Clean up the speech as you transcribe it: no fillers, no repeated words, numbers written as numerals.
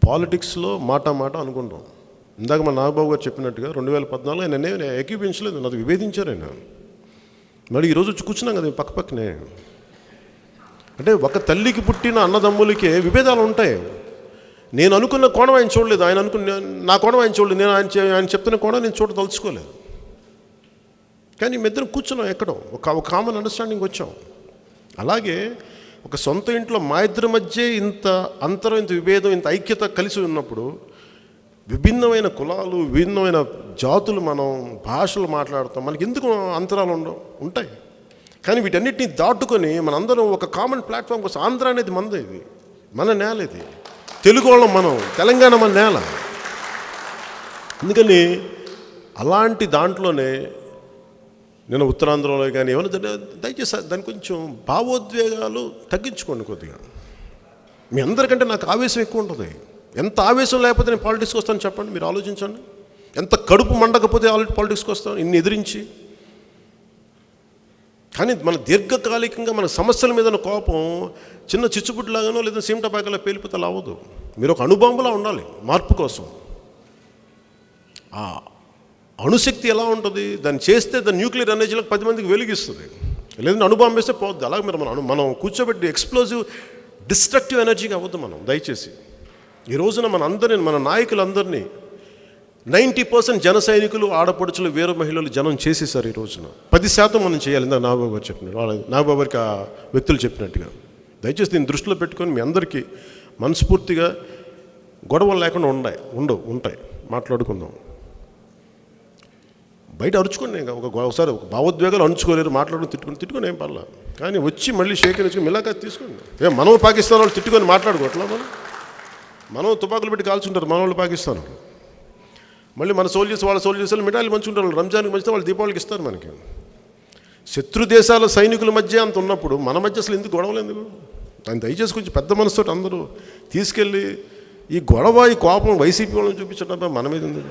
పాలిటిక్స్లో మాట అనుకుంటాం. ఇందాక మా నాగబాబు గారు చెప్పినట్టుగా 2014 ఆయన ఏకీపించలేదు, నాకు విభేదించారు ఆయన. మరి ఈరోజు వచ్చి కూర్చున్నాం కదా పక్కనే. అంటే ఒక తల్లికి పుట్టిన అన్నదమ్ములకే విభేదాలు ఉంటాయి. నేను అనుకున్న కోణం ఆయన చూడలేదు, ఆయన అనుకున్న నా కోణం ఆయన చూడలేదు, నేను ఆయన చెప్తున్న కోణం నేను చూడదలుచుకోలేదు. కానీ ఇద్దరం కూర్చున్నాం ఎక్కడో ఒక కామన్ అండర్స్టాండింగ్ వచ్చాం. అలాగే ఒక సొంత ఇంట్లో మా ఇద్దరి మధ్య ఇంత అంతరం, ఇంత విభేదం, ఇంత ఐక్యత కలిసి ఉన్నప్పుడు విభిన్నమైన కులాలు, విభిన్నమైన జాతులు, మనం భాషలు మాట్లాడతాం, మనకి ఎందుకు అంతరాలు ఉంటాయి. కానీ వీటన్నిటిని దాటుకొని మనందరం ఒక కామన్ ప్లాట్ఫామ్ కోసం, ఆంధ్ర అనేది మనది, ఇది మన నేల, ఇది తెలుగు వాళ్ళం మనం, తెలంగాణ మన నేల. అందుకని అలాంటి దాంట్లోనే నేను ఉత్తరాంధ్రలో కానీ ఏమైనా దయచేసి దాని కొంచెం భావోద్వేగాలు తగ్గించుకోండి కొద్దిగా. మీ అందరికంటే నాకు ఆవేశం ఎక్కువ ఉంటుంది. ఎంత ఆవేశం లేకపోతే నేను పాలిటిక్స్కి వస్తాను చెప్పండి, మీరు ఆలోచించండి. ఎంత కడుపు మండకపోతే పాలిటిక్స్కి వస్తాను ఇన్ని ఎదిరించి. కానీ మన దీర్ఘకాలికంగా మన సమస్యల మీద కోపం చిన్న చిచ్చుబుడ్లాగానో లేదా సీమటపాకలా పేలిపోతే అవ్వదు. మీరు ఒక అణుబాంబులా ఉండాలి మార్పు కోసం. ఆ అణుశక్తి ఎలా ఉంటుంది, దాన్ని చేస్తే దాని న్యూక్లియర్ ఎనర్జీలకు 10 మందికి వెలిగిస్తుంది, లేదంటే అణుబాంబు వేస్తే పోద్ది. అలాగే మీరు మనం కూర్చోబెట్టి ఎక్స్ప్లోజివ్ డిస్ట్రక్టివ్ ఎనర్జీకి అవ్వద్దు మనం దయచేసి. ఈ రోజున మన నాయకులందరినీ 90% జన సైనికులు, ఆడపడుచులు, వీర మహిళలు జనం చేసేసారు. ఈ రోజున 10% మనం చేయాలి. ఇందాక నాగబాబు గారు చెప్పినారు, నాగబాబు గారికి ఆ వ్యక్తులు చెప్పినట్టుగా. దయచేసి దీన్ని దృష్టిలో పెట్టుకొని మీ అందరికీ మనస్ఫూర్తిగా గొడవలు లేకుండా ఉంటాయి మాట్లాడుకుందాం. బయట అరుచుకోండి, ఒకసారి ఒక భావోద్వేగాలు అణుచుకోలేరు, తిట్టుకొని ఏం పర్లా. కానీ వచ్చి మళ్ళీ షేకరించుకొని మిలాఖత్ తీసుకోండి. మనం పాకిస్తాన్ వాళ్ళు తిట్టుకొని మాట్లాడుకోవట్లా, మనం తుపాకులు పెట్టి కాల్చుంటారు మన వాళ్ళు పాకిస్తాన్. మళ్ళీ మన సోల్జర్స్ వాళ్ళ సోల్జర్స్ మిఠాయిలు పంచుకుంటారు, వాళ్ళు రంజాన్కి మంచితే వాళ్ళు దీపావళికి ఇస్తారు మనకి. శత్రు దేశాల సైనికుల మధ్య అంత ఉన్నప్పుడు మన మధ్య అసలు ఎందుకు గొడవలు ఎందుకు? దాన్ని దయచేసి కొంచెం పెద్ద మనసుతో అందరూ తీసుకెళ్ళి ఈ గొడవ, ఈ కోపం వైసీపీ వాళ్ళని చూపించడం మన మీద ఉంది.